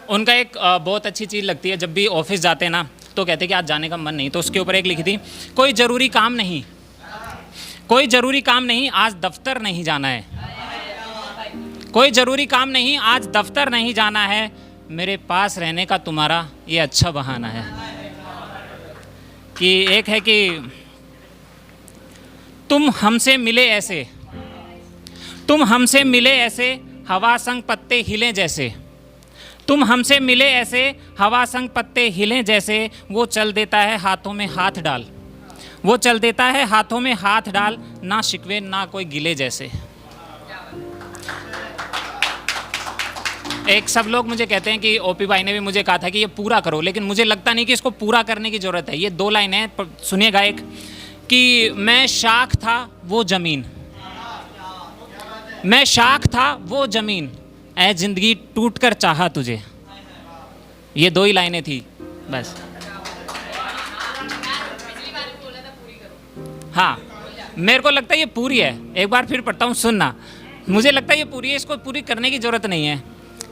उनका एक बहुत अच्छी चीज़ लगती है, जब भी ऑफिस जाते हैं ना तो कहते हैं कि आज जाने का मन नहीं, तो उसके ऊपर एक लिखी थी, कोई ज़रूरी काम नहीं, कोई ज़रूरी काम नहीं, आज दफ्तर नहीं जाना है, कोई ज़रूरी काम नहीं, आज दफ्तर नहीं जाना है, मेरे पास रहने का तुम्हारा ये अच्छा बहाना है। कि एक है कि तुम हमसे मिले ऐसे, तुम हमसे मिले ऐसे, हवा संग पत्ते हिले जैसे, तुम हमसे मिले ऐसे, हवा संग पत्ते हिले जैसे, वो चल देता है हाथों में हाथ डाल, वो चल देता है हाथों में हाथ डाल, ना शिकवे ना कोई गिले जैसे। एक सब लोग मुझे कहते हैं कि ओपी भाई ने भी मुझे कहा था कि ये पूरा करो, लेकिन मुझे लगता नहीं कि इसको पूरा करने की ज़रूरत है। ये 2 लाइन है, सुनिएगा। एक कि मैं शाख था वो ज़मीन, मैं शाख था वो ज़मीन, ऐ ज़िंदगी टूट कर चाहा तुझे। ये 2 ही लाइनें थी बस। हाँ, मेरे को लगता है ये पूरी है। एक बार फिर पढ़ता हूँ, सुनना। मुझे लगता है ये पूरी है, इसको पूरी करने की ज़रूरत नहीं है,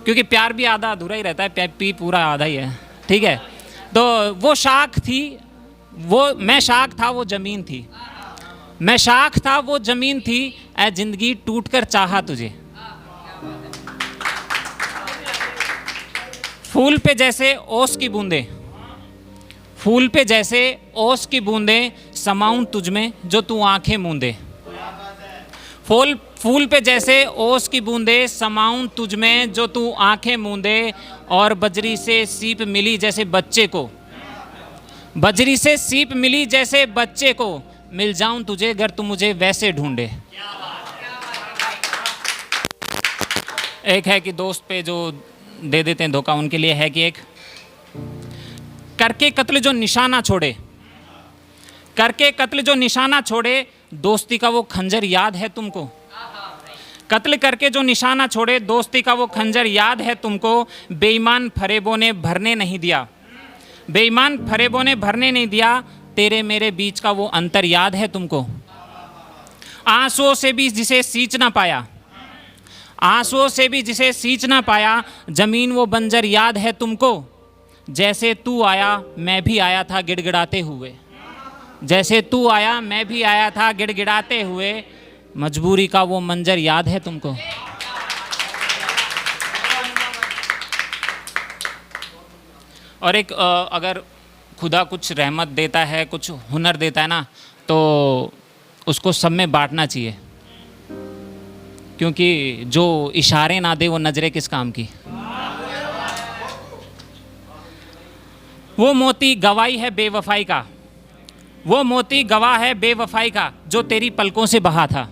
क्योंकि प्यार भी आधा अधूरा ही रहता है, प्यार पी पूरा आधा ही है। ठीक है, तो वो शाख थी, वो मैं शाख था वो ज़मीन थी, मैं शाख था वो ज़मीन थी, ऐ ज़िंदगी टूट कर चाहा तुझे। फूल पे जैसे ओस की बूंदे, फूल पे जैसे ओस की बूंदे, समाऊं तुझ में जो तू आंखें मूंदे। फूल पे जैसे ओस की बूंदे, समाऊं तुझ में जो तू आंखें मूंदे। और बजरी से सीप मिली जैसे बच्चे को, बजरी से सीप मिली जैसे बच्चे को, मिल जाऊं तुझे अगर तू मुझे वैसे ढूंढे। एक है कि दोस्त पे जो दे देते हैं धोखा, उनके लिए है कि एक करके कत्ल जो निशाना छोड़े, करके कत्ल जो निशाना छोड़े, दोस्ती का वो खंजर याद है तुमको। कत्ल करके जो निशाना छोड़े, दोस्ती का वो खंजर याद है तुमको। बेईमान फरेबों ने भरने नहीं दिया, बेईमान फरेबों ने भरने नहीं दिया, तेरे मेरे बीच का वो अंतर याद है तुमको। आंसुओं से भी जिसे सींच ना पाया, आंसुओं से भी जिसे सींच ना पाया, जमीन वो बंजर याद है तुमको। जैसे तू आया मैं भी आया था गिड़गिड़ाते हुए, जैसे तू आया मैं भी आया था गिड़गिड़ाते हुए, मजबूरी का वो मंजर याद है तुमको। और एक अगर खुदा कुछ रहमत देता है, कुछ हुनर देता है ना, तो उसको सब में बांटना चाहिए, क्योंकि जो इशारे ना दे वो नजरें किस काम की। वो मोती गवाही है बेवफाई का, वो मोती गवाह है बेवफाई का, जो तेरी पलकों से बहा था।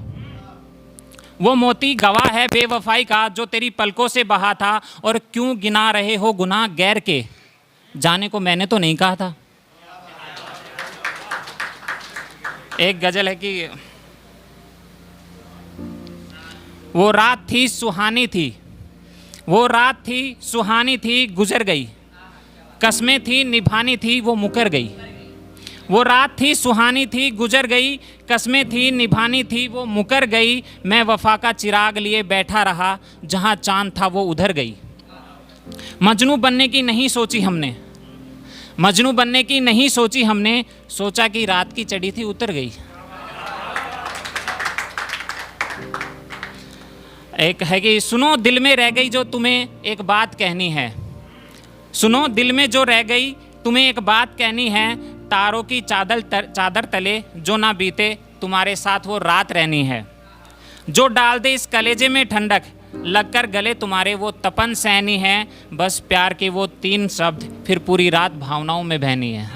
वो मोती गवाह है बेवफाई का, जो तेरी पलकों से बहा था। और क्यों गिना रहे हो गुनाह गैर के, जाने को मैंने तो नहीं कहा था। एक गजल है कि वो रात थी सुहानी थी, वो रात थी सुहानी थी, गुजर गई, कस्में थी निभानी थी वो मुकर गई। वो रात थी सुहानी थी, गुजर गई, कस्में थी निभानी थी वो मुकर गई। मैं वफा का चिराग लिए बैठा रहा, जहाँ चांद था वो उधर गई। मजनू बनने की नहीं सोची हमने, मजनू बनने की नहीं सोची हमने, सोचा कि रात की चढ़ी थी उतर गई। एक है कि सुनो दिल में रह गई जो तुम्हें एक बात कहनी है, सुनो दिल में जो रह गई तुम्हें एक बात कहनी है। तारों की चादर तले जो ना बीते, तुम्हारे साथ वो रात रहनी है। जो डाल दे इस कलेजे में ठंडक, लगकर गले तुम्हारे वो तपन सहनी है। बस प्यार के वो 3 शब्द, फिर पूरी रात भावनाओं में बहनी है।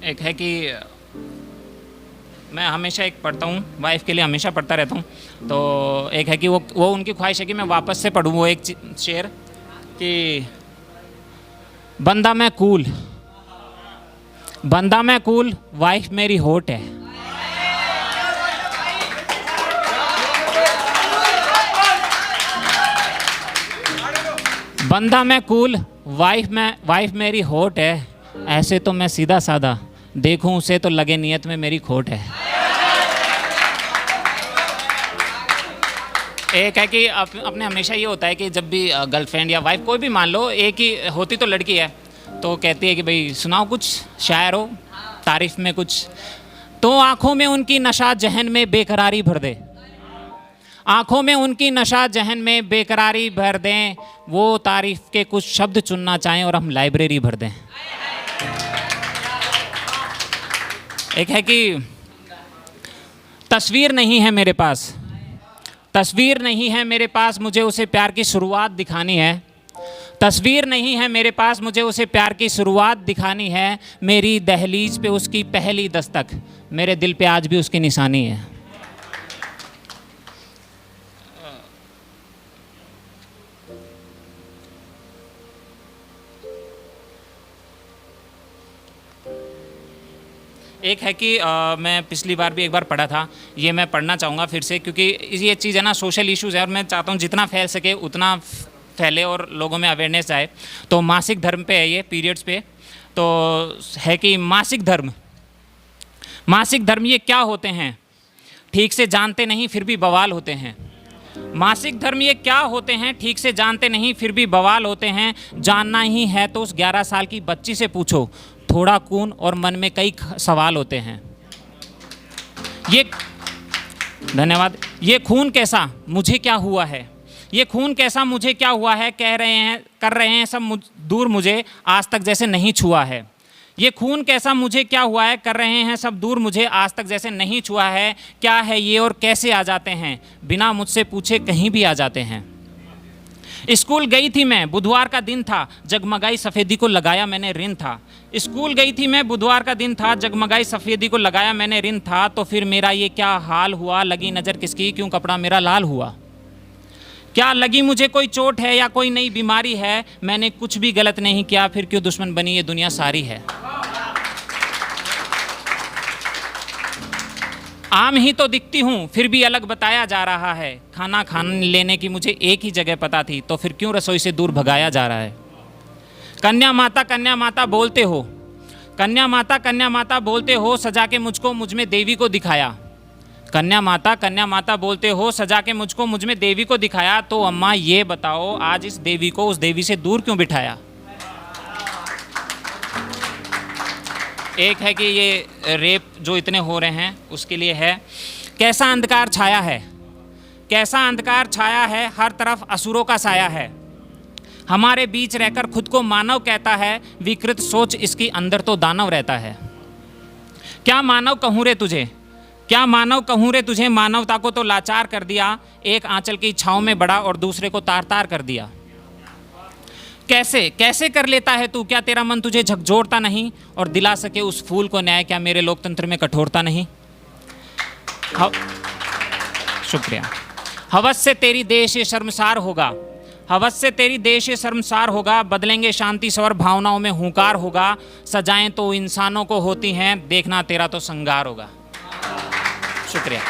एक है कि मैं हमेशा एक पढ़ता हूँ, वाइफ के लिए हमेशा पढ़ता रहता हूँ। तो एक है कि वो उनकी ख्वाहिश है कि मैं वापस से पढ़ूँ वो एक शेर कि बंदा मैं कूल, बंदा मैं कूल, वाइफ मेरी होट है। बंदा मैं कूल, वाइफ मेरी होट है। ऐसे तो मैं सीधा साधा, देखूं उसे तो लगे नियत में मेरी खोट है। एक है कि अपने हमेशा ये होता है कि जब भी गर्लफ्रेंड या वाइफ कोई भी मान लो, एक ही होती तो लड़की है, तो कहती है कि भाई सुनाओ कुछ, शायर हो, तारीफ में कुछ, तो आंखों में उनकी नशा जहन में बेकरारी भर दे, आंखों में उनकी नशा जहन में बेकरारी भर दें, वो तारीफ के कुछ शब्द चुनना चाहें और हम लाइब्रेरी भर दें। एक है कि तस्वीर नहीं है मेरे पास, तस्वीर नहीं है मेरे पास, मुझे उसे प्यार की शुरुआत दिखानी है, तस्वीर नहीं है मेरे पास, मुझे उसे प्यार की शुरुआत दिखानी है, मेरी दहलीज पे उसकी पहली दस्तक, मेरे दिल पे आज भी उसकी निशानी है। एक है कि मैं पिछली बार भी एक बार पढ़ा था, ये मैं पढ़ना चाहूँगा फिर से, क्योंकि ये चीज़ है ना, सोशल इश्यूज़ है और मैं चाहता हूँ जितना फैल सके उतना फैले और लोगों में अवेयरनेस आए। तो मासिक धर्म पे है ये, पीरियड्स पे, तो है कि मासिक धर्म, मासिक धर्म ये क्या होते हैं, ठीक से जानते नहीं फिर भी बवाल होते हैं। मासिक धर्म ये क्या होते हैं, ठीक से जानते नहीं फिर भी बवाल होते हैं, जानना ही है तो उस 11 साल की बच्ची से पूछो, थोड़ा खून और मन में कई सवाल होते हैं। ये धन्यवाद। ये खून कैसा मुझे क्या हुआ है, ये खून कैसा मुझे क्या हुआ है, कह रहे हैं कर रहे हैं सब दूर मुझे, आज तक जैसे नहीं छुआ है। ये खून कैसा मुझे क्या हुआ है, कर रहे हैं सब दूर मुझे, आज तक जैसे नहीं छुआ है। क्या है ये और कैसे आ जाते हैं, बिना मुझसे पूछे कहीं भी आ जाते हैं। स्कूल गई थी मैं, बुधवार का दिन था, जगमगाई सफ़ेदी को लगाया मैंने रिन था। स्कूल गई थी मैं, बुधवार का दिन था, जगमगाई सफ़ेदी को लगाया मैंने रिन था। तो फिर मेरा ये क्या हाल हुआ, लगी नज़र किसकी, क्यों कपड़ा मेरा लाल हुआ। क्या लगी मुझे कोई चोट है या कोई नई बीमारी है, मैंने कुछ भी गलत नहीं किया, फिर क्यों दुश्मन बनी ये दुनिया सारी है। आम ही तो दिखती हूँ फिर भी अलग बताया जा रहा है, खाना खाने लेने की मुझे एक ही जगह पता थी, तो फिर क्यों रसोई से दूर भगाया जा रहा है। कन्या माता बोलते हो, कन्या माता बोलते हो, सजा के मुझको मुझ में देवी को दिखाया। कन्या माता बोलते हो, सजा के मुझको मुझ में देवी को दिखाया। तो अम्मा ये बताओ, आज इस देवी को उस देवी से दूर क्यों बिठाया। एक है कि ये रेप जो इतने हो रहे हैं उसके लिए है, कैसा अंधकार छाया है, कैसा अंधकार छाया है, हर तरफ असुरों का साया है। हमारे बीच रहकर खुद को मानव कहता है, विकृत सोच इसकी अंदर तो दानव रहता है। क्या मानव कहूँ रे तुझे, क्या मानव कहूँ रे तुझे, मानवता को तो लाचार कर दिया, एक आंचल की छाँव में बड़ा और दूसरे को तार तार कर दिया। कैसे कैसे कर लेता है तू, क्या तेरा मन तुझे झकझोरता नहीं, और दिला सके उस फूल को न्याय, क्या मेरे लोकतंत्र में कठोरता नहीं। शुक्रिया। हवस से तेरी देश ये शर्मसार होगा, हवस से तेरी देश ये शर्मसार होगा, बदलेंगे शांति स्वर भावनाओं में हुंकार होगा, सजाएं तो इंसानों को होती हैं, देखना तेरा तो संगार होगा। शुक्रिया।